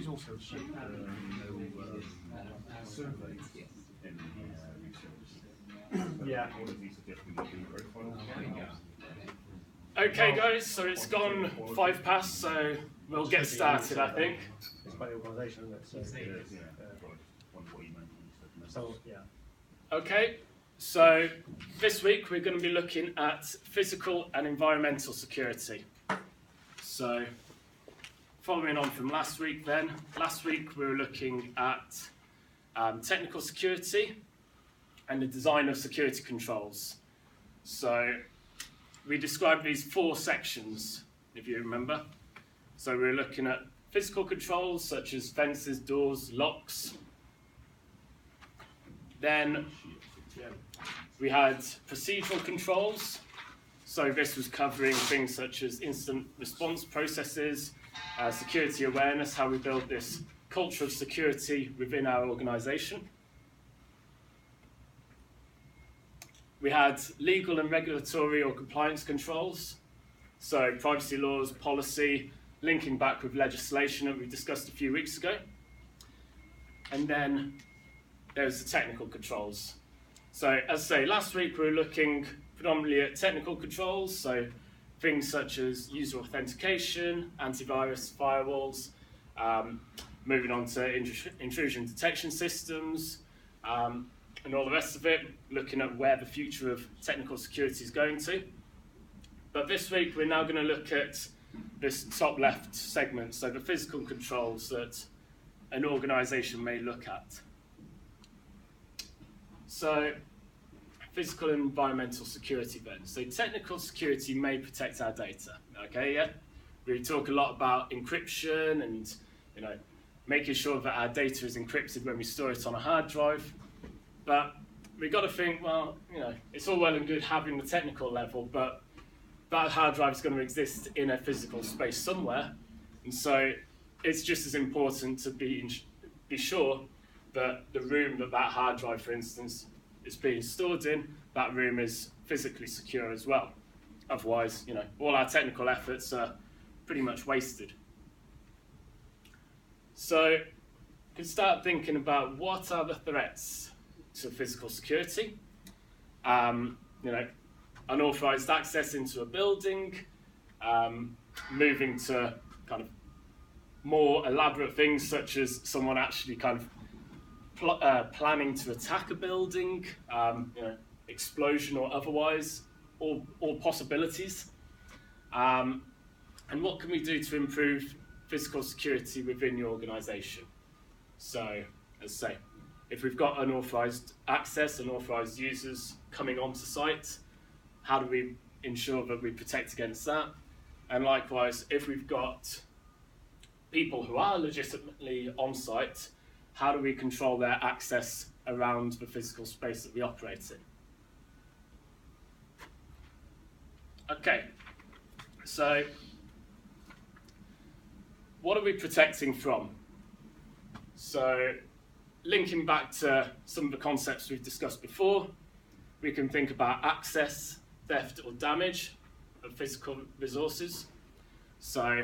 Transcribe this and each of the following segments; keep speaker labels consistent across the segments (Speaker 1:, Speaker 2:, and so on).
Speaker 1: is also a survey.
Speaker 2: Yeah. Okay, guys, so it's gone 5 past, so we'll get started, I think.
Speaker 3: It's by the organisation, isn't it? So, yeah.
Speaker 2: Okay, so this week we're going to be looking at physical and environmental security. So, following on from last week then, last week we were looking at technical security and the design of security controls. So, we described these 4 sections, if you remember. So we're looking at physical controls such as fences, doors, locks. Then we had procedural controls. So this was covering things such as instant response processes, security awareness, how we build this culture of security within our organisation. We had legal and regulatory or compliance controls, so privacy laws, policy, linking back with legislation that we discussed a few weeks ago. And then there's the technical controls. So as I say, last week we were looking predominantly at technical controls, so things such as user authentication, antivirus, firewalls, moving on to intrusion detection systems, and all the rest of it, looking at where the future of technical security is going to. But this week we're now going to look at this top left segment, so the physical controls that an organisation may look at. So, physical and environmental security then. So technical security may protect our data, okay, yeah? We talk a lot about encryption and, making sure that our data is encrypted when we store it on a hard drive. But we've got to think, well, it's all well and good having the technical level, but that hard drive is going to exist in a physical space somewhere. And so it's just as important to be sure that the room that hard drive, for instance, is being stored in, that room is physically secure as well. Otherwise, all our technical efforts are pretty much wasted. So you can start thinking about what are the threats to physical security. Unauthorized access into a building, moving to kind of more elaborate things such as someone actually kind of planning to attack a building, explosion or otherwise, all possibilities. And what can we do to improve physical security within your organisation? So, as I say, if we've got unauthorized access, unauthorized users coming onto site, how do we ensure that we protect against that? And likewise, if we've got people who are legitimately on site, how do we control their access around the physical space that we operate in? Okay, so what are we protecting from? So, linking back to some of the concepts we've discussed before, we can think about access, theft or damage of physical resources. So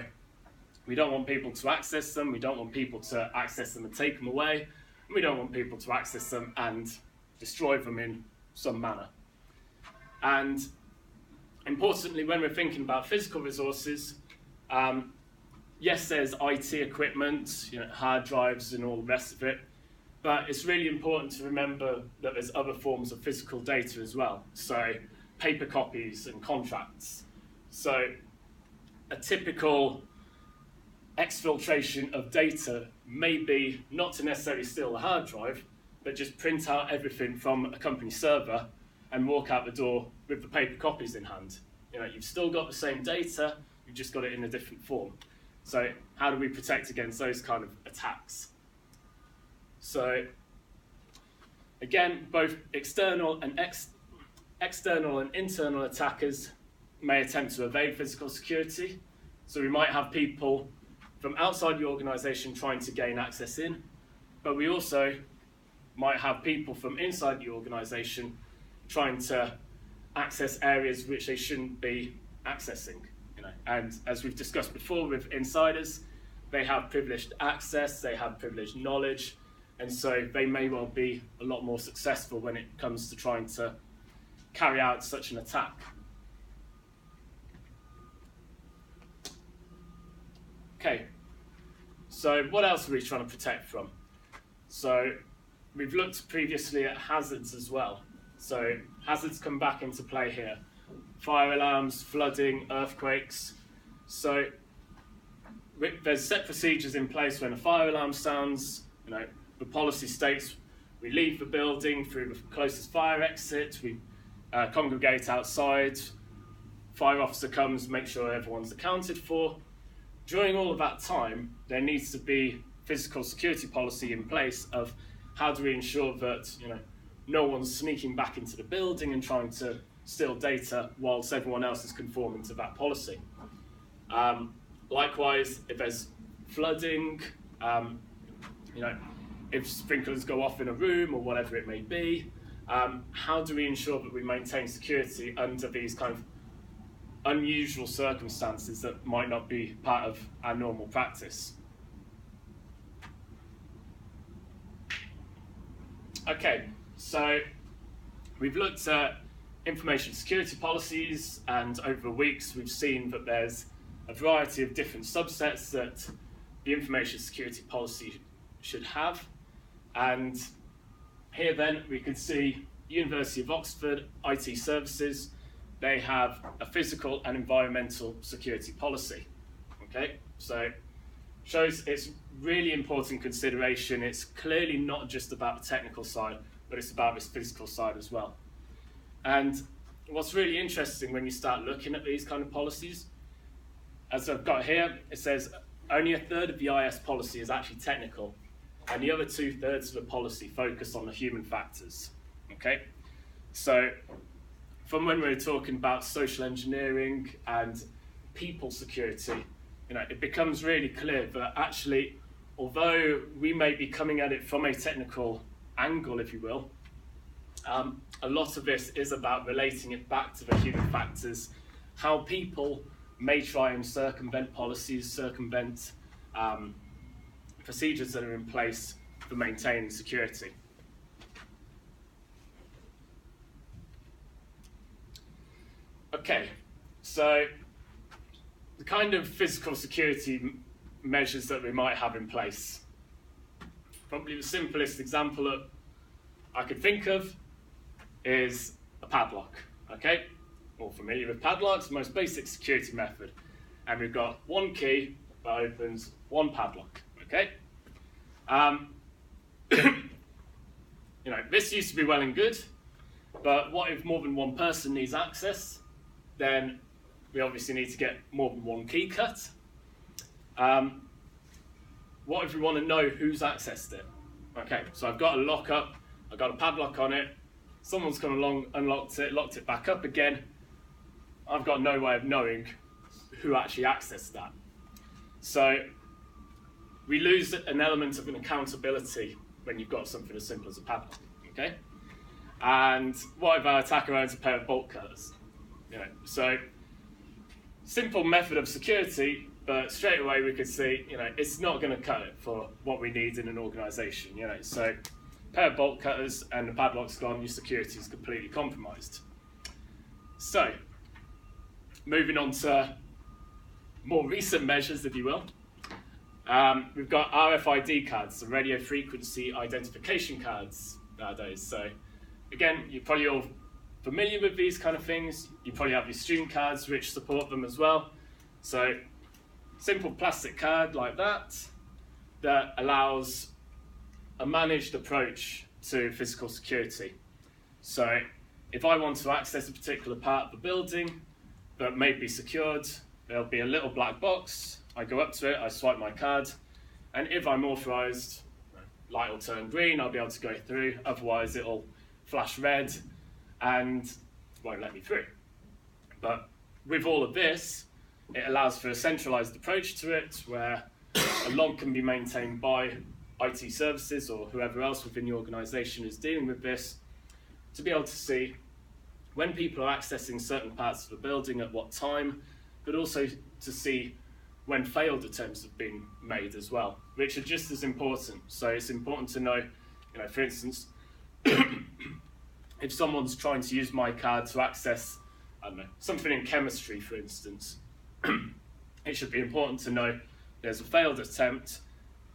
Speaker 2: we don't want people to access them, we don't want people to access them and take them away, and we don't want people to access them and destroy them in some manner. And importantly, when we're thinking about physical resources, yes, there's IT equipment, hard drives and all the rest of it, but it's really important to remember that there's other forms of physical data as well. So paper copies and contracts. So a typical exfiltration of data may be not to necessarily steal the hard drive, but just print out everything from a company server and walk out the door with the paper copies in hand. You've still got the same data, you've just got it in a different form. So how do we protect against those kind of attacks? So again, both external and internal attackers may attempt to evade physical security. So we might have people from outside the organisation trying to gain access in, but we also might have people from inside the organisation trying to access areas which they shouldn't be accessing. And as we've discussed before with insiders, they have privileged access, they have privileged knowledge, and so they may well be a lot more successful when it comes to trying to carry out such an attack. Okay, so what else are we trying to protect from? So we've looked previously at hazards as well. So hazards come back into play here. Fire alarms, flooding, earthquakes. So there's set procedures in place when a fire alarm sounds. The policy states we leave the building through the closest fire exit, we congregate outside, fire officer comes, make sure everyone's accounted for. During all of that time, there needs to be physical security policy in place of how do we ensure that no one's sneaking back into the building and trying to steal data whilst everyone else is conforming to that policy. Likewise, if there's flooding, if sprinklers go off in a room or whatever it may be, how do we ensure that we maintain security under these kind of unusual circumstances that might not be part of our normal practice? Okay, so we've looked at information security policies, and over the weeks we've seen that there's a variety of different subsets that the information security policy should have. And here then we can see University of Oxford IT Services, they have a physical and environmental security policy. Okay, so shows it's really important consideration. It's clearly not just about the technical side, but it's about this physical side as well. And what's really interesting when you start looking at these kind of policies, as I've got here, it says only 1/3 of the IS policy is actually technical, and the other 2/3 of the policy focus on the human factors. Okay, so from when we're talking about social engineering and people security, it becomes really clear that actually, although we may be coming at it from a technical angle, if you will, a lot of this is about relating it back to the human factors, how people may try and circumvent policies, circumvent procedures that are in place for maintaining security. Okay, so the kind of physical security measures that we might have in place. Probably the simplest example that I could think of is a padlock. Okay, all familiar with padlocks, the most basic security method. And we've got one key that opens one padlock. Okay, this used to be well and good, but what if more than one person needs access? Then we obviously need to get more than one key cut. What if we want to know who's accessed it? Okay, so I've got a lockup, I've got a padlock on it, someone's come along, unlocked it, locked it back up again. I've got no way of knowing who actually accessed that. So we lose an element of an accountability when you've got something as simple as a padlock. Okay, and what if our attacker owns a pair of bolt cutters? So simple method of security, but straight away we could see, it's not going to cut it for what we need in an organisation. So a pair of bolt cutters and the padlock's gone, your security is completely compromised. So moving on to more recent measures, if you will. We've got RFID cards, so radio frequency identification cards nowadays. So again, you're probably all familiar with these kind of things. You probably have your student cards which support them as well. So simple plastic card like that allows a managed approach to physical security. So if I want to access a particular part of the building that may be secured, there'll be a little black box. I go up to it, I swipe my card, and if I'm authorised, light will turn green, I'll be able to go through. Otherwise it'll flash red and won't let me through. But with all of this, it allows for a centralised approach to it, where a log can be maintained by IT services or whoever else within the organisation is dealing with this, to be able to see when people are accessing certain parts of the building at what time, but also to see when failed attempts have been made as well, which are just as important. So it's important to know, for instance, if someone's trying to use my card to access, I don't know, something in chemistry, for instance, it should be important to know there's a failed attempt,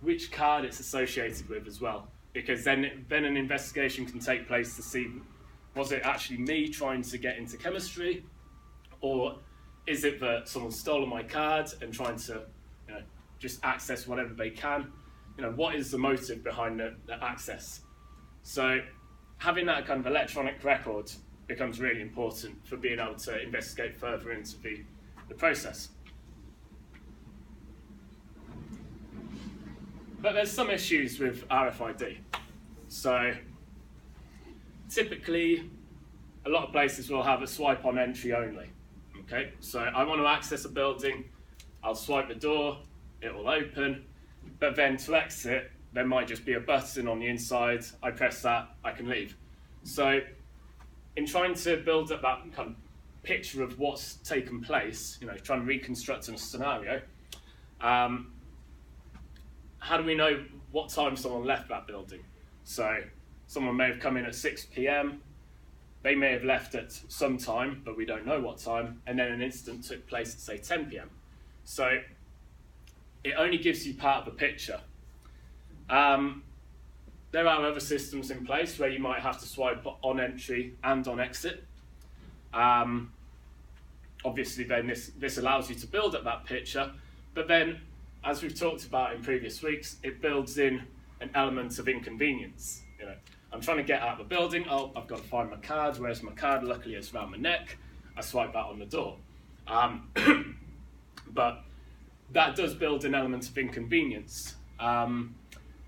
Speaker 2: which card it's associated with as well, because then an investigation can take place to see, was it actually me trying to get into chemistry, or is it that someone's stolen my card and trying to just access whatever they can? What is the motive behind the access? So having that kind of electronic record becomes really important for being able to investigate further into the process. But there's some issues with RFID. So typically, a lot of places will have a swipe on entry only. Okay, so I want to access a building, I'll swipe the door, it will open, but then to exit, there might just be a button on the inside, I press that, I can leave. So in trying to build up that kind of picture of what's taken place, trying to reconstruct a scenario, how do we know what time someone left that building? So someone may have come in at 6 p.m, they may have left at some time, but we don't know what time, and then an incident took place at, say, 10 p.m. So it only gives you part of the picture. There are other systems in place where you might have to swipe on entry and on exit. Obviously, then this allows you to build up that picture, but then, as we've talked about in previous weeks, it builds in an element of inconvenience. I'm trying to get out of the building, I've got to find my card, where's my card? Luckily it's around my neck, I swipe that on the door. But that does build an element of inconvenience.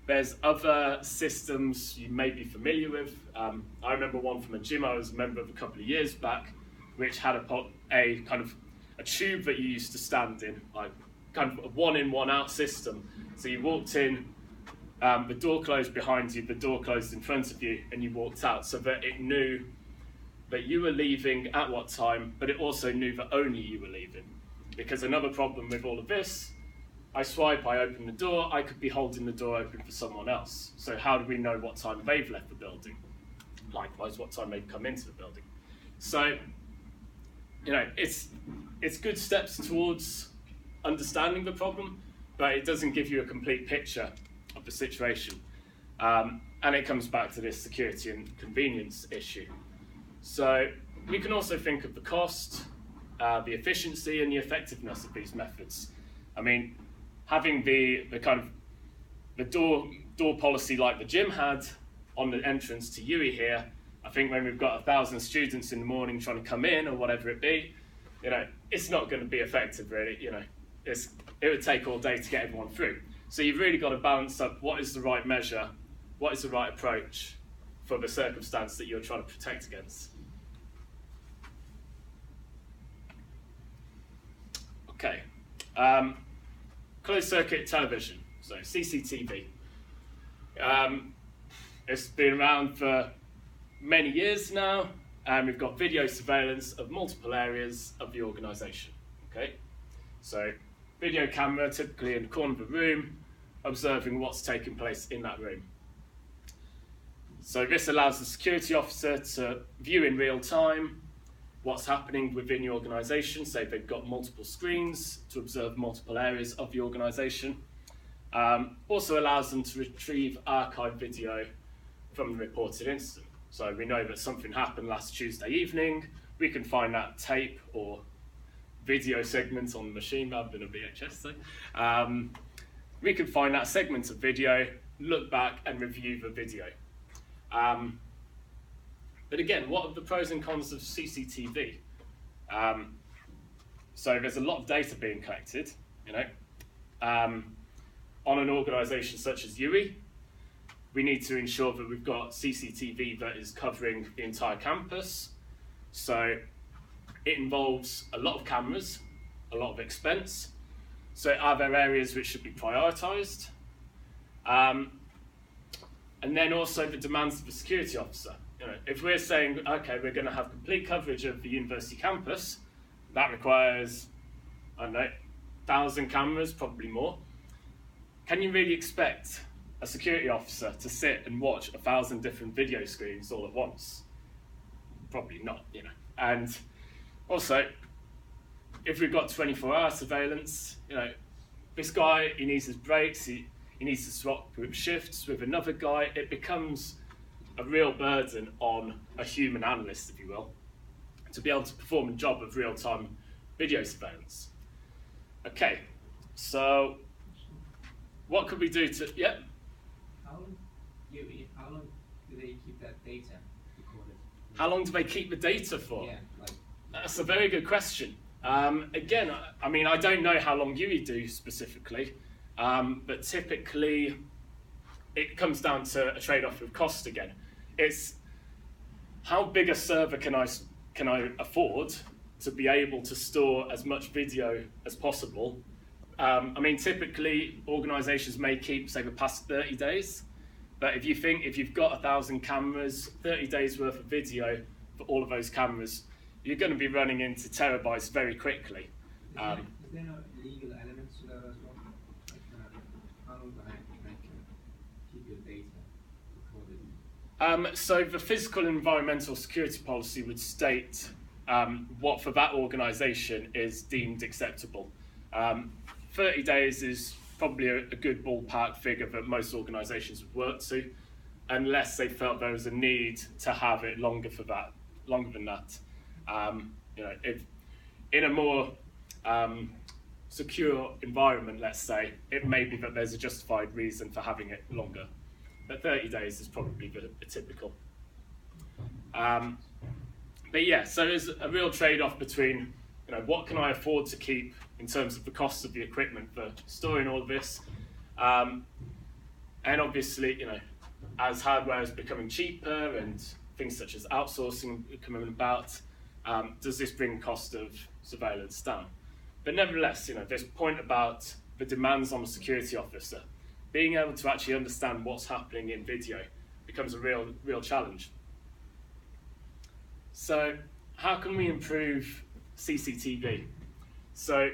Speaker 2: There's other systems you may be familiar with. I remember one from a gym I was a member of a couple of years back, which had a kind of a tube that you used to stand in, like kind of a one in, one out system. So you walked in, the door closed behind you, the door closed in front of you, and you walked out, so that it knew that you were leaving at what time, but it also knew that only you were leaving. Because another problem with all of this, I swipe, I open the door, I could be holding the door open for someone else. So how do we know what time they've left the building? Likewise, what time they've come into the building. So, it's good steps towards understanding the problem, but it doesn't give you a complete picture of the situation. And it comes back to this security and convenience issue. So we can also think of the cost, the efficiency and the effectiveness of these methods. I mean, having the kind of the door policy like the gym had on the entrance to UWE here, I think when we've got 1,000 students in the morning trying to come in or whatever it be, it's not going to be effective really. It would take all day to get everyone through. So you've really got to balance up what is the right measure, what is the right approach for the circumstance that you're trying to protect against. Okay, closed circuit television, so CCTV. It's been around for many years now, and we've got video surveillance of multiple areas of the organisation. Okay, so video camera typically in the corner of the room, observing what's taking place in that room. So this allows the security officer to view in real time what's happening within the organisation. Say they've got multiple screens to observe multiple areas of the organisation. Also allows them to retrieve archived video from the reported incident. So we know that something happened last Tuesday evening, we can find that tape or video segment on the machine rather than a VHS thing. We can find that segment of video, look back and review the video. But again, what are the pros and cons of CCTV? So there's a lot of data being collected, on an organisation such as UWE. We need to ensure that we've got CCTV that is covering the entire campus. So it involves a lot of cameras, a lot of expense. So are there areas which should be prioritised? And then also the demands of the security officer. If we're saying, okay, we're going to have complete coverage of the university campus, that requires, I don't know, 1,000 cameras, probably more. Can you really expect a security officer to sit and watch 1,000 different video screens all at once? Probably not, you know. And also, if we've got 24-hour surveillance, you know, this guy, he needs his breaks, he needs to swap group shifts with another guy. It becomes a real burden on a human analyst, if you will, to be able to perform a job of real-time video surveillance. Okay, so what could we do to, yeah?
Speaker 1: How long do they keep that data recorded?
Speaker 2: How long do they keep the data for?
Speaker 1: Yeah, like,
Speaker 2: that's a very good question. Again, I mean, I don't know how long UWE do specifically, but typically it comes down to a trade-off with cost again. It's how big a server can I afford to be able to store as much video as possible. I mean, typically organizations may keep, say, the past 30 days, but if you've got 1,000 cameras, 30 days worth of video for all of those cameras, you're going to be running into terabytes very quickly.
Speaker 1: is there no legal elements to that as well? Like, how long can I keep your data recorded?
Speaker 2: So the physical and environmental security policy would state what for that organisation is deemed acceptable. 30 days is probably a good ballpark figure that most organisations would work to, unless they felt there was a need to have it longer than that. You know, if in a more secure environment, let's say, it may be that there's a justified reason for having it longer. But 30 days is probably the typical. But yeah, so there's a real trade-off between, you know, what can I afford to keep in terms of the cost of the equipment for storing all of this, and obviously, you know, as hardware is becoming cheaper and things such as outsourcing coming about, does this bring cost of surveillance down? But nevertheless, you know, this point about the demands on a security officer, being able to actually understand what's happening in video becomes a real challenge. So how can we improve CCTV? So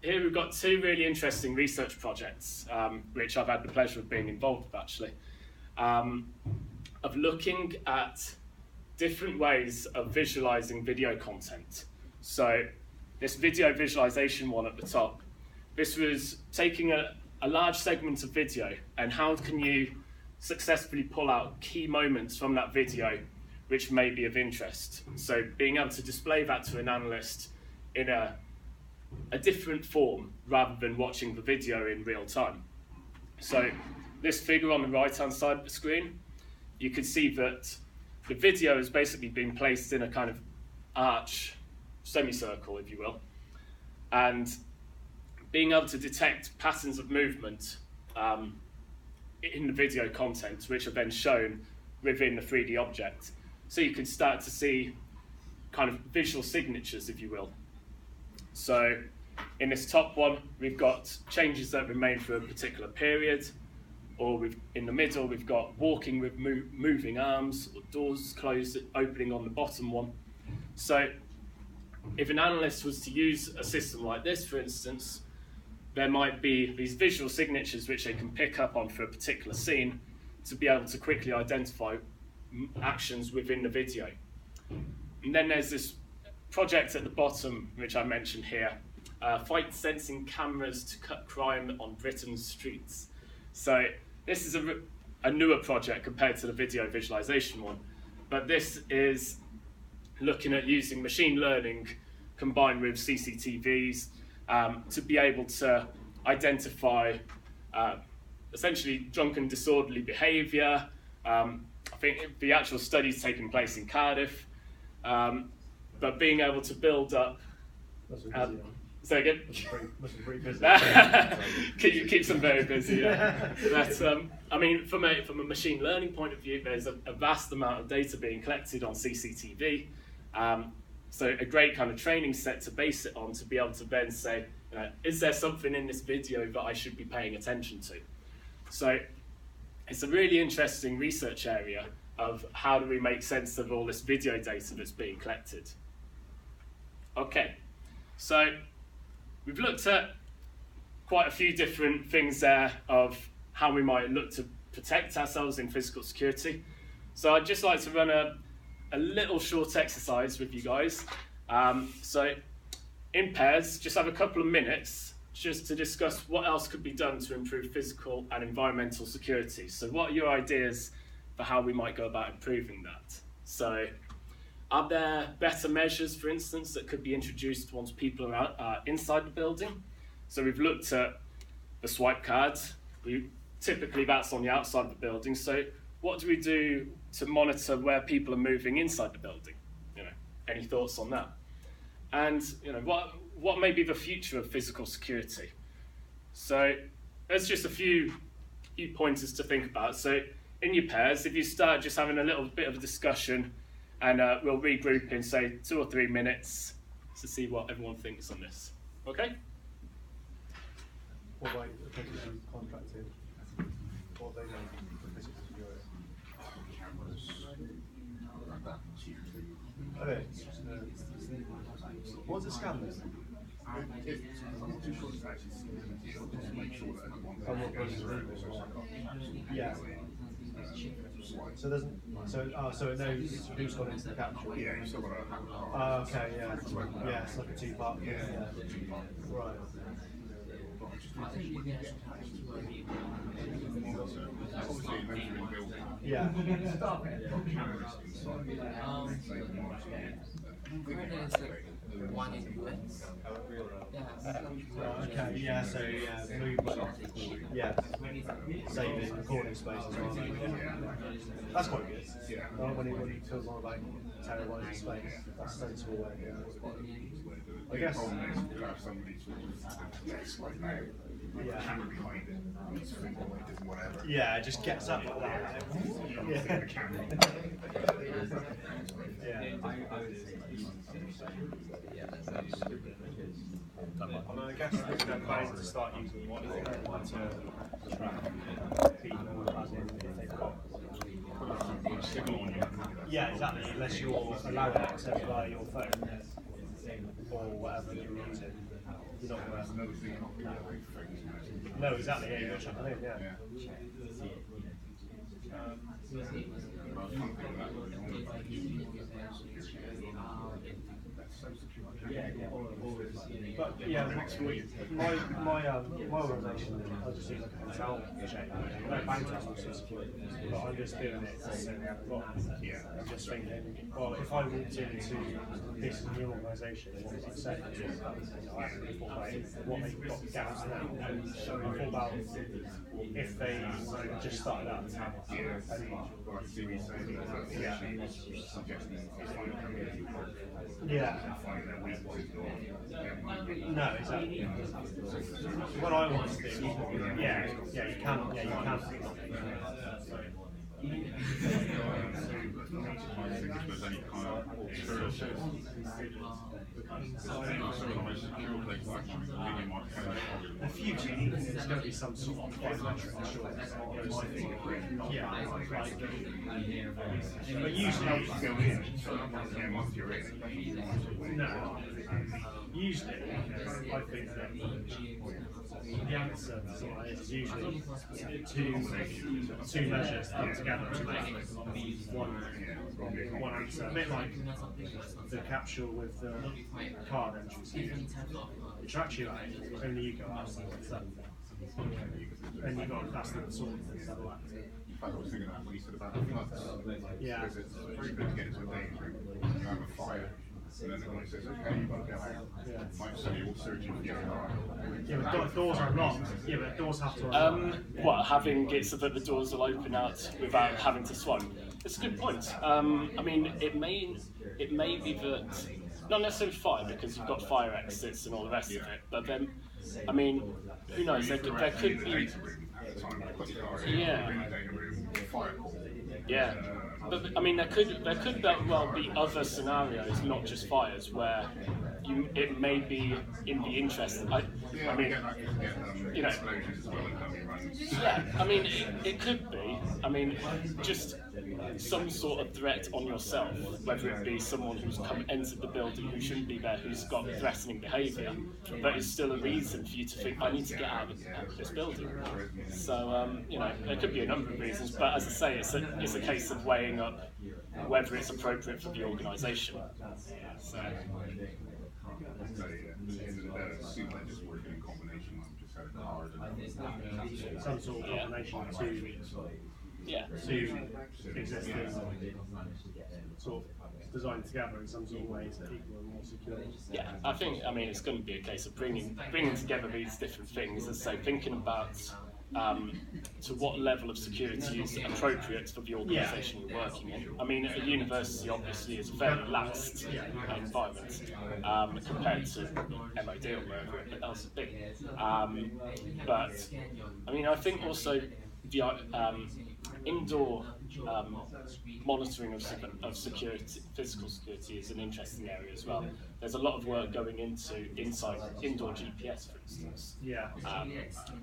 Speaker 2: here we've got two really interesting research projects, which I've had the pleasure of being involved with actually, of looking at different ways of visualizing video content. So this video visualization one at the top, this was taking a large segment of video and how can you successfully pull out key moments from that video which may be of interest. So being able to display that to an analyst in a different form rather than watching the video in real time. So this figure on the right hand side of the screen, you can see that the video has basically been placed in a kind of arch semicircle, if you will, and being able to detect patterns of movement in the video content, which are then shown within the 3D object. So you can start to see kind of visual signatures, if you will. So in this top one, we've got changes that remain for a particular period, or in the middle, we've got walking with moving arms, or doors closed, opening on the bottom one. So if an analyst was to use a system like this, for instance, there might be these visual signatures which they can pick up on for a particular scene to be able to quickly identify actions within the video. And then there's this project at the bottom, which I mentioned here, fight sensing cameras to cut crime on Britain's streets. So this is a newer project compared to the video visualization one, but this is looking at using machine learning combined with CCTVs to be able to identify essentially drunken disorderly behaviour. I think the actual study's taking place in Cardiff, but being able to build up. Say again?
Speaker 3: Must be pretty busy.
Speaker 2: Keeps them very busy. Yeah. But I mean, from a machine learning point of view, there's a vast amount of data being collected on CCTV. So a great kind of training set to base it on to be able to then say, is there something in this video that I should be paying attention to? So it's a really interesting research area of how do we make sense of all this video data that's being collected. Okay, so we've looked at quite a few different things there of how we might look to protect ourselves in physical security. So I'd just like to run a little short exercise with you guys. So in pairs, just have a couple of minutes just to discuss what else could be done to improve physical and environmental security. So what are your ideas for how we might go about improving that? So are there better measures, for instance, that could be introduced once people are inside the building? So we've looked at the swipe cards. Typically that's on the outside of the building. So what do we do to monitor where people are moving inside the building? Any thoughts on that? And what may be the future of physical security? So there's just a few pointers to think about. So in your pairs, if you start just having a little bit of a discussion, and we'll regroup in, say, 2 or 3 minutes to see what everyone thinks on this. Okay?
Speaker 3: What about the people who contracted? What they know for physical security? Okay. What's a scan then? Yeah. So it knows who's gone into the capsule.
Speaker 4: Yeah, you still got to.
Speaker 3: Okay, yeah. Yeah, it's like a two-part thing. Yeah. Right. Yeah.
Speaker 5: One in US.
Speaker 3: Okay, yeah, so movement. Yeah. Saving recording space as well. That's quite good.
Speaker 4: Yeah.
Speaker 3: When it feels more like terrorising space, that's a sensible way. I guess.
Speaker 4: Somebody sort of desk like now,
Speaker 3: Yeah.
Speaker 4: camera behind it, he's doing whatever.
Speaker 3: Yeah, it just gets up like that. Yeah. I guess they're planning to start using what is it to track people, as in if they've got. Yeah, exactly. Unless you're allowed access via your phone or whatever you're using, you're not going to.
Speaker 4: Another thing, not really a big thing.
Speaker 3: No, exactly. Yeah, you've got to check it in. Yeah. But yeah, my organisation, I just use like a hotel check. No bank security, but I'm just doing it to say we haven't got. I'm just thinking, well, if I walked into this new organisation, what would I say? I haven't thought about what they've got gaps now. And I thought about if they just started out. Yeah. No, exactly. What I want to do, you can. Yeah, you can. The future, there's going to be some sort of biometric assurance. Yeah, but usually, no. Usually, I think that the answer to that is usually two measures come together to make one answer. A bit like the capsule with the card entry, which are actually like only you go outside of that. And you got that's the sort of thing that like.
Speaker 4: I was thinking that when you said about the floods.
Speaker 3: Yeah.
Speaker 4: Because it's very good to get into a danger room, you have a fire. And then the guy says, okay, you've got to go out. Might say you're all searching for your car.
Speaker 3: Yeah, but doors are locked. Yeah, but doors have to
Speaker 2: What, having it so that the doors will open out without having to swipe? It's a good point. I mean, it may be that, not necessarily fire, because you've got fire exits and all the rest of it, but then, I mean, who knows, there could be... Yeah. Yeah. But I mean, there could well be other scenarios, not just fires, where it may be in the interest. I mean, you know, yeah. I mean, it could be. I mean, just some sort of threat on yourself, whether it be someone who's entered the building who shouldn't be there, who's got threatening behaviour, but it's still a reason for you to think, I need to get out of this building. So, you know, there could be a number of reasons, but as I say, it's a case of weighing up whether it's appropriate for the organisation. So,
Speaker 4: At the end of the day, it seems like just working in combination, like just had a card and
Speaker 3: Some sort of combination of two existing sort of designed together in some sort of ways that people are more secure.
Speaker 2: yeah, I mean, it's going to be a case of bringing together these different things, as I say, thinking about to what level of security is appropriate for the organisation you're working in. I mean, a university obviously is a very lax environment compared to MOD or wherever else it be. But I mean, I think also the indoor monitoring of security, physical security, is an interesting area as well. There's a lot of work going into indoor GPS, for instance.
Speaker 3: Yeah.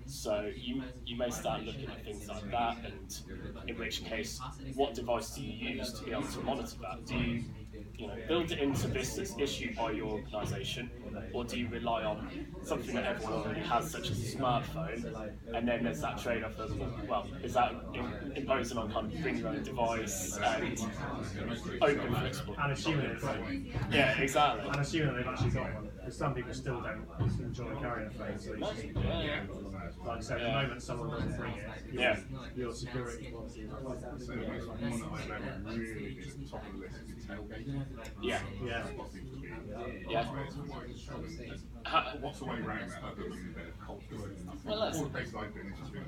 Speaker 2: So you may start looking at things like that, and in which case, what device do you use to be able to monitor that? Do you build it into this issue by your organisation, or do you rely on something that everyone already has, such as a smartphone, and then there's that trade-off of, well, is that imposing on kind of bring your own device and open flexible?
Speaker 3: And assuming they've got one.
Speaker 2: Yeah, exactly.
Speaker 3: And assuming they've actually got one. Because some people still don't enjoy carrying a phone, so
Speaker 2: Yeah, yeah.
Speaker 3: like I said, at the moment someone doesn't bring it, your security policy is
Speaker 4: so the most one that I've ever really is at the top of the list is tailgate.
Speaker 2: Yeah.
Speaker 3: Yeah.
Speaker 2: Yeah.
Speaker 4: What's the way around that other than a bit of culture?
Speaker 2: Well, that's-
Speaker 4: all the places I've been, it's just been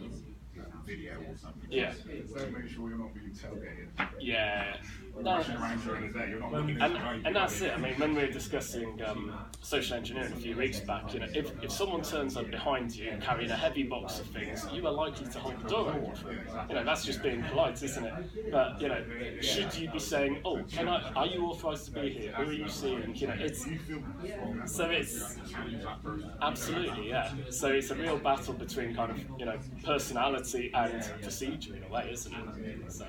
Speaker 4: video or something.
Speaker 2: Yeah.
Speaker 4: So make sure you're not being tailgated.
Speaker 2: Yeah.
Speaker 4: Rushing around during the day, you're not looking at the
Speaker 2: And that's it. I mean, when we were discussing social engineering a few weeks back, if someone turns up behind you carrying a heavy box of things, you are likely to hold the door open for them. That's just being polite, isn't it? But should you be saying, "Oh, are you authorised to be here? Who are you seeing?" It's absolutely, yeah. So it's a real battle between kind of personality and procedure in a way, isn't it? So.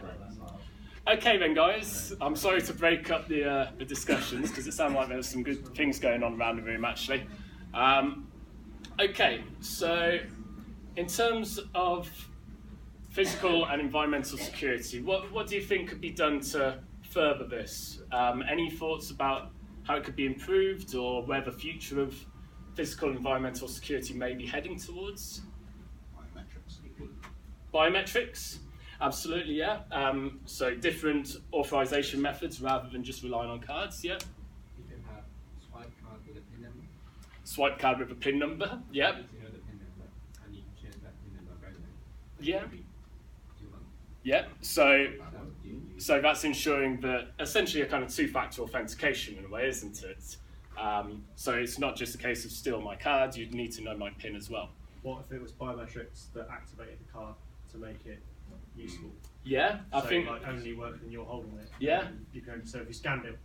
Speaker 2: Okay then, guys. I'm sorry to break up the discussions because it sounded like there was some good things going on around the room actually. Okay, so in terms of physical and environmental security, what do you think could be done to further this? Any thoughts about how it could be improved, or where the future of physical and environmental security may be heading towards? Biometrics? Absolutely, yeah. So different authorization methods rather than just relying on cards, yeah.
Speaker 1: You can have swipe card with a PIN number.
Speaker 2: Swipe card with a PIN number, yeah.
Speaker 1: You know the PIN number, and you can change that PIN number right away.
Speaker 2: Yeah.
Speaker 1: 2 months.
Speaker 2: Yeah. So that's ensuring that essentially a kind of two-factor authentication in a way, isn't it? So it's not just a case of steal my card, you'd need to know my PIN as well.
Speaker 3: What if it was biometrics that activated the card to make it useful?
Speaker 2: Yeah, I think
Speaker 3: like only work when you're holding it.
Speaker 2: Yeah.
Speaker 3: So if you scanned it,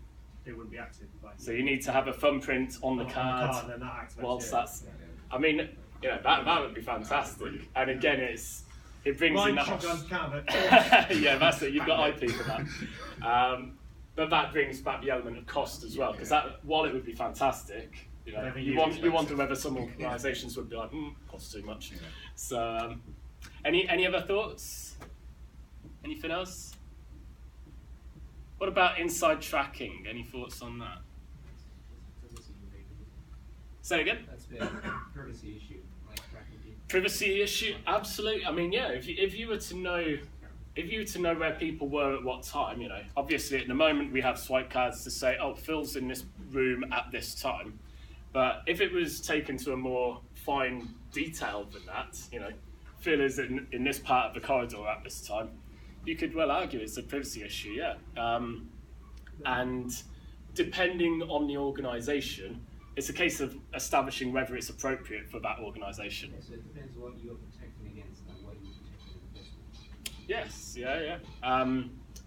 Speaker 3: it wouldn't be active.
Speaker 2: So you need to have a thumbprint on the card.
Speaker 3: And then that activates
Speaker 2: whilst
Speaker 3: it.
Speaker 2: that's, I mean, that would be fantastic. And again, it brings in that.
Speaker 3: Count of it.
Speaker 2: Yeah, that's it. You've got IP for that. But that brings back the element of cost as well, because while it would be fantastic, you wonder whether some organisations would be like, costs too much. So, any other thoughts? Anything else? What about inside tracking? Any thoughts on that? Say it again.
Speaker 1: That's a privacy issue, like tracking people.
Speaker 2: Privacy issue, absolutely. I mean, yeah. If you were to know where people were at what time, obviously at the moment we have swipe cards to say, oh, Phil's in this room at this time. But if it was taken to a more fine detail than that, Phil is in this part of the corridor at this time, you could well argue it's a privacy issue, yeah. And depending on the organisation, it's a case of establishing whether it's appropriate for that organisation.
Speaker 1: So it depends what you're protecting against and what you're protecting in the first place.
Speaker 2: Yes, yeah.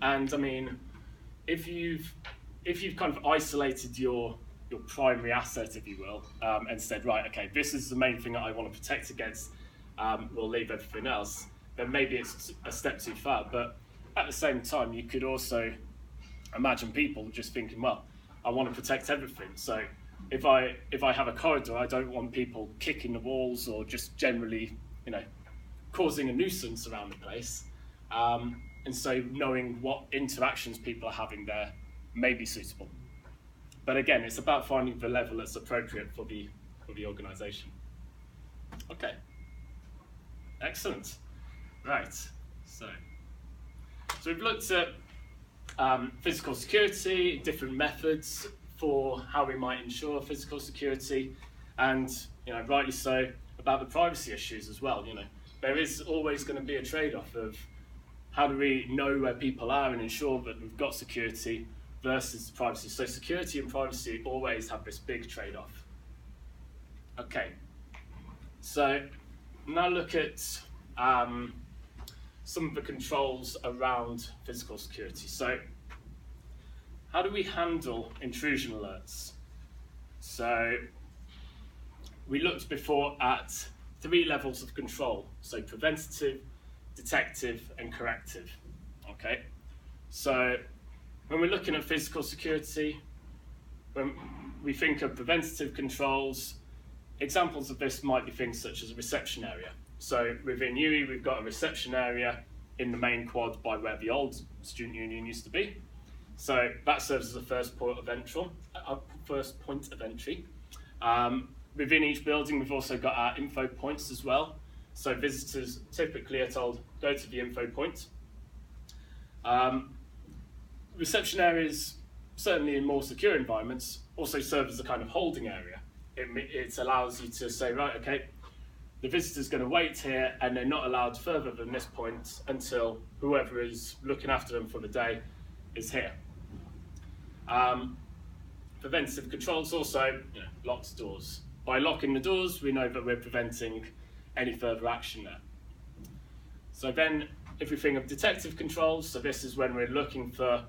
Speaker 2: And I mean, if you've kind of isolated your primary asset, if you will, and said, right, okay, this is the main thing that I want to protect against, we'll leave everything else, then maybe it's a step too far. But at the same time, you could also imagine people just thinking, well, I want to protect everything. So if I have a corridor, I don't want people kicking the walls or just generally, causing a nuisance around the place. And so knowing what interactions people are having there may be suitable. But again, it's about finding the level that's appropriate for the organisation. Okay. Excellent. Right. So we've looked at physical security, different methods for how we might ensure physical security, and rightly so about the privacy issues as well. There is always going to be a trade-off of how do we know where people are and ensure that we've got security versus privacy. So security and privacy always have this big trade-off. Okay, so now look at some of the controls around physical security. So how do we handle intrusion alerts? So we looked before at 3 levels of control. So preventative, detective, and corrective. Okay, so when we're looking at physical security, when we think of preventative controls, examples of this might be things such as a reception area. So within UI, we've got a reception area in the main quad by where the old student union used to be. So that serves as a first point of entry. Within each building, we've also got our info points as well. So visitors typically are told, go to the info point. Reception areas, certainly in more secure environments, also serve as a kind of holding area. It allows you to say, right, okay, the visitor's going to wait here and they're not allowed further than this point until whoever is looking after them for the day is here. Preventative controls also locks doors. By locking the doors, we know that we're preventing any further action there. So then, if we think of detective controls, so this is when we're looking for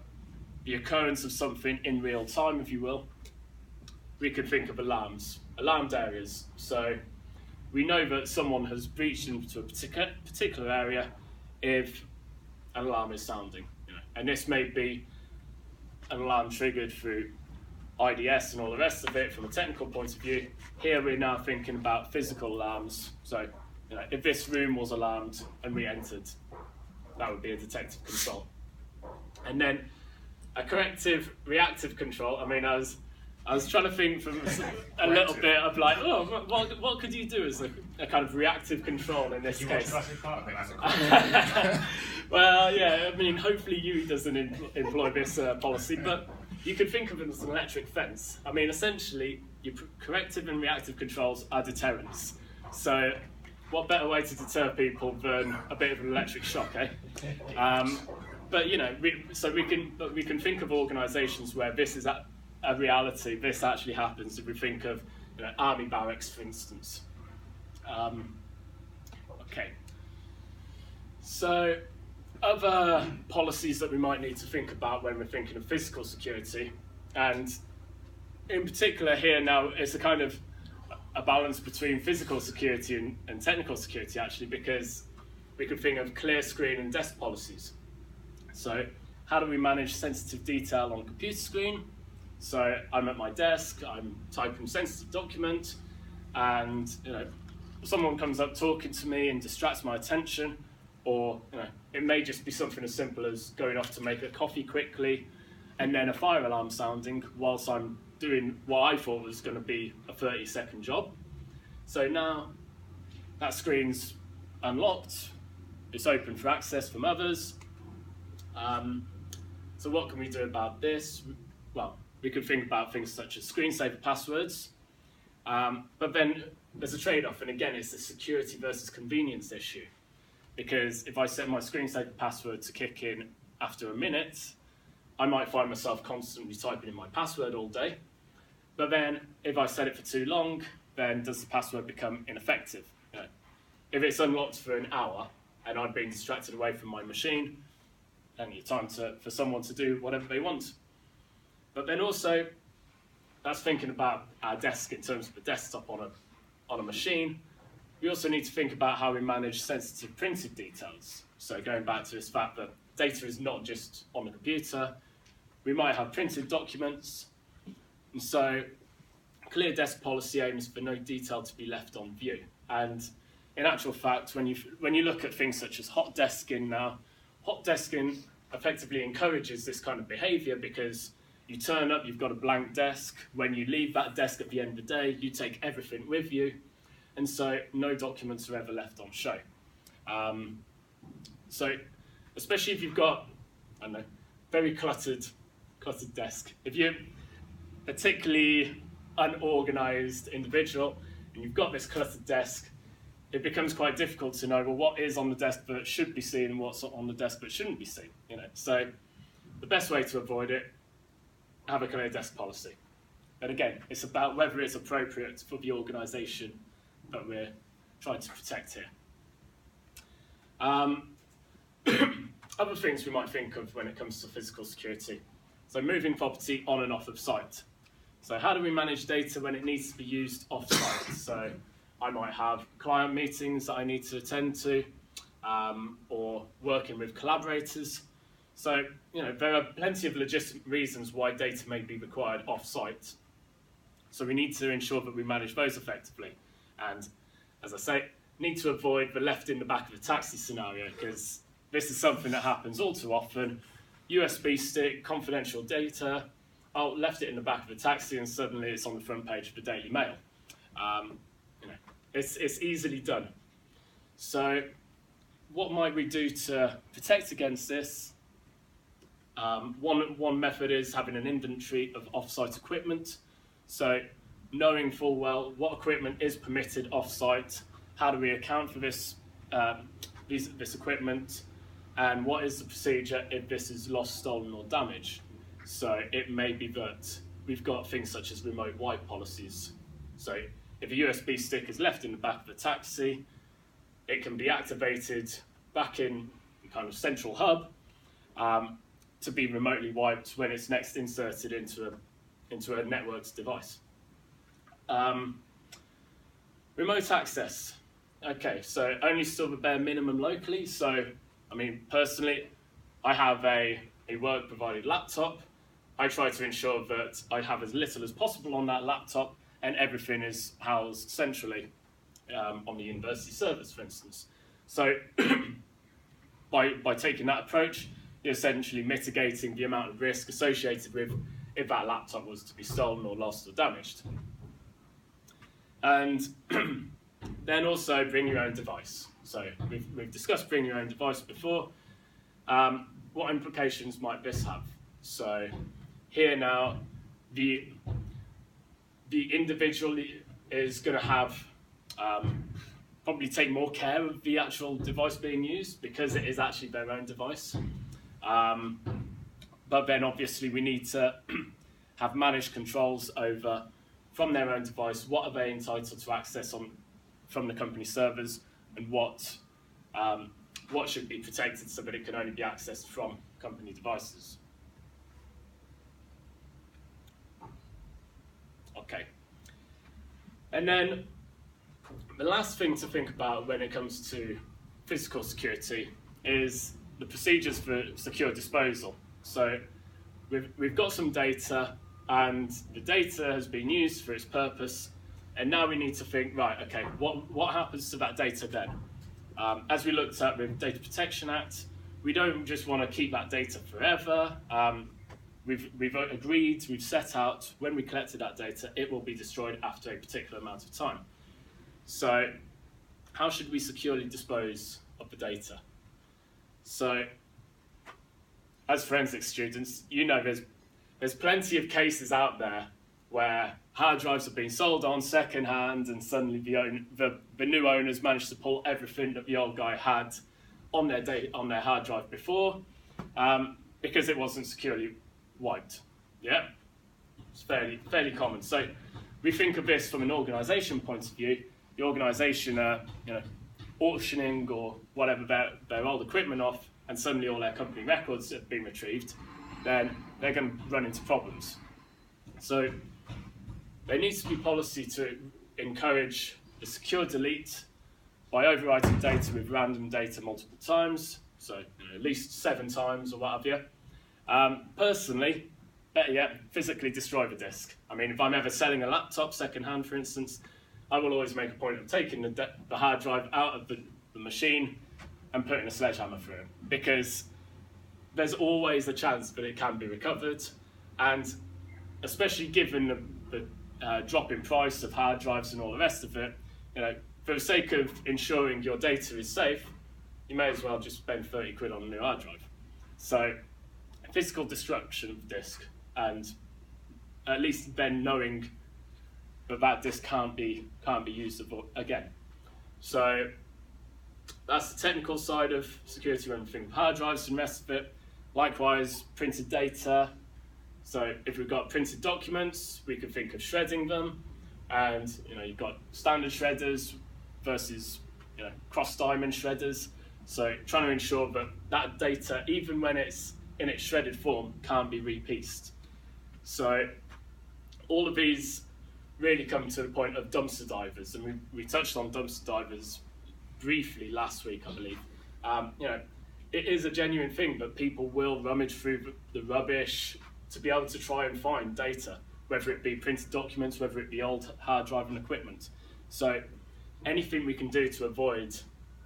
Speaker 2: the occurrence of something in real time, if you will, we could think of alarmed areas. So we know that someone has breached into a particular area if an alarm is sounding. And this may be an alarm triggered through IDS and all the rest of it from a technical point of view. Here we're now thinking about physical alarms. So if this room was alarmed and we entered, that would be a detective control. And then a corrective reactive control. I mean, I was trying to think from a little bit of like, what could you do as a kind of reactive control in this case? Well, yeah, I mean, hopefully you doesn't employ this policy, but you could think of it as an electric fence. I mean, essentially, your corrective and reactive controls are deterrents. So what better way to deter people than a bit of an electric shock, eh? But we can think of organisations where this is a reality. This actually happens. If we think of army barracks, for instance. Okay. So other policies that we might need to think about when we're thinking of physical security, and in particular here now, it's a kind of a balance between physical security and technical security, actually, because we could think of clear screen and desk policies. So how do we manage sensitive detail on computer screen? So I'm at my desk, I'm typing sensitive document, and someone comes up talking to me and distracts my attention, or it may just be something as simple as going off to make a coffee quickly, and then a fire alarm sounding whilst I'm doing what I thought was going to be a 30-second job. So now that screen's unlocked, it's open for access from others. So what can we do about this? Well, we could think about things such as screensaver passwords, but then there's a trade-off, and again, it's a security versus convenience issue. Because if I set my screensaver password to kick in after a minute, I might find myself constantly typing in my password all day. But then if I set it for too long, then does the password become ineffective? If it's unlocked for an hour and I've been distracted away from my machine, then it's time for someone to do whatever they want. But then also, that's thinking about our desk in terms of the desktop on a machine. We also need to think about how we manage sensitive printed details. So going back to this fact that data is not just on the computer. We might have printed documents, and so clear desk policy aims for no detail to be left on view. And in actual fact, when you look at things such as hot desking now, hot desking effectively encourages this kind of behaviour because you turn up, you've got a blank desk. When you leave that desk at the end of the day, you take everything with you, and so no documents are ever left on show. So especially if you've got, I don't know, very cluttered desk. If you're a particularly unorganised individual and you've got this cluttered desk, it becomes quite difficult to know, well, what is on the desk that should be seen and what's on the desk that shouldn't be seen. So the best way to avoid it, have a clear desk policy. And again, it's about whether it's appropriate for the organisation that we're trying to protect here. Other things we might think of when it comes to physical security. So moving property on and off of site. So how do we manage data when it needs to be used off-site? So I might have client meetings that I need to attend to, or working with collaborators. So, there are plenty of legitimate reasons why data may be required off-site. So we need to ensure that we manage those effectively. And as I say, need to avoid the left in the back of a taxi scenario, because this is something that happens all too often. USB stick, confidential data, left it in the back of a taxi and suddenly it's on the front page of the Daily Mail. It's easily done. So what might we do to protect against this? One method is having an inventory of off-site equipment. So knowing full well what equipment is permitted off-site, how do we account for this equipment, and what is the procedure if this is lost, stolen or damaged. So it may be that we've got things such as remote wipe policies. So if a USB stick is left in the back of a taxi, it can be activated back in the kind of central hub to be remotely wiped when it's next inserted into a networked device. Remote access. Okay, so only still the bare minimum locally. So, personally, I have a work-provided laptop. I try to ensure that I have as little as possible on that laptop and everything is housed centrally on the university servers, for instance. So by taking that approach, you're essentially mitigating the amount of risk associated with if that laptop was to be stolen or lost or damaged. And then also bring your own device. So we've discussed bring your own device before. What implications might this have? So here now, the individual is going to have probably take more care of the actual device being used because it is actually their own device. But then obviously we need to have managed controls over, from their own device, what are they entitled to access from the company servers, and what should be protected so that it can only be accessed from company devices. Okay. And then the last thing to think about when it comes to physical security is the procedures for secure disposal. So we've got some data, and the data has been used for its purpose, and now we need to think, right, okay, what happens to that data then? As we looked at with Data Protection Act, we don't just want to keep that data forever. We've agreed, we've set out, when we collected that data, it will be destroyed after a particular amount of time. So how should we securely dispose of the data? So as forensic students, there's plenty of cases out there where hard drives have been sold on second hand, and suddenly the new owners managed to pull everything that the old guy had on their hard drive before, because it wasn't securely wiped. Yeah, it's fairly common. So we think of this from an organisation point of view. The organisation are auctioning or whatever their old equipment off, and suddenly all their company records have been retrieved. Then they're going to run into problems. So there needs to be policy to encourage the secure delete by overwriting data with random data multiple times, So at least 7 times or what have you. Personally, better yet, physically destroy the disk. I mean, if I'm ever selling a laptop second-hand, for instance, I will always make a point of taking the hard drive out of the machine and putting a sledgehammer through it, because there's always a chance that it can be recovered, and especially given the drop in price of hard drives and all the rest of it, for the sake of ensuring your data is safe, you may as well just spend 30 quid on a new hard drive. So physical destruction of the disk, and at least then knowing that disk can't be used again. So that's the technical side of security when we think of hard drives and the rest of it. Likewise, printed data. So if we've got printed documents, we can think of shredding them, and you've got standard shredders versus cross-diamond shredders. So trying to ensure that that data, even when it's in its shredded form, can't be repieced. So all of these really come to the point of dumpster divers, and we touched on dumpster divers briefly last week, I believe. It is a genuine thing that people will rummage through the rubbish to be able to try and find data, whether it be printed documents, whether it be old hard drive and equipment. So anything we can do to avoid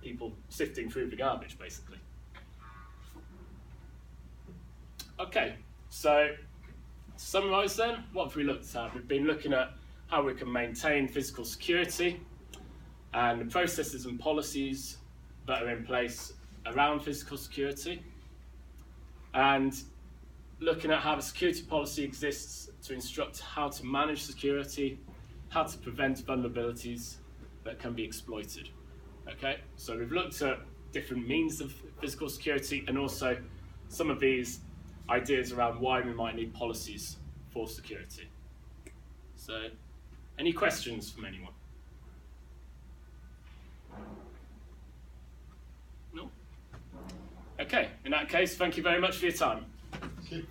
Speaker 2: people sifting through the garbage, basically. Okay, so to summarise then, what have we looked at? We've been looking at how we can maintain physical security and the processes and policies that are in place around physical security, and looking at how the security policy exists to instruct how to manage security, how to prevent vulnerabilities that can be exploited. Okay, so we've looked at different means of physical security and also some of these ideas around why we might need policies for security. So, any questions from anyone? No? Okay, in that case, thank you very much for your time.
Speaker 4: Thank you.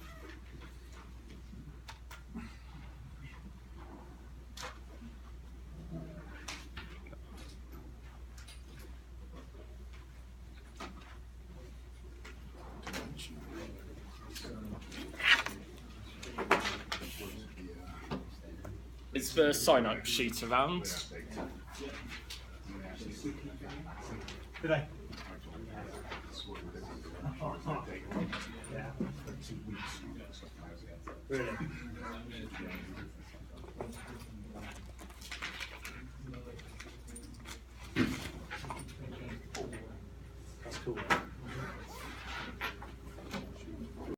Speaker 2: Is the sign-up sheet around?
Speaker 3: Did I? Yeah. Really?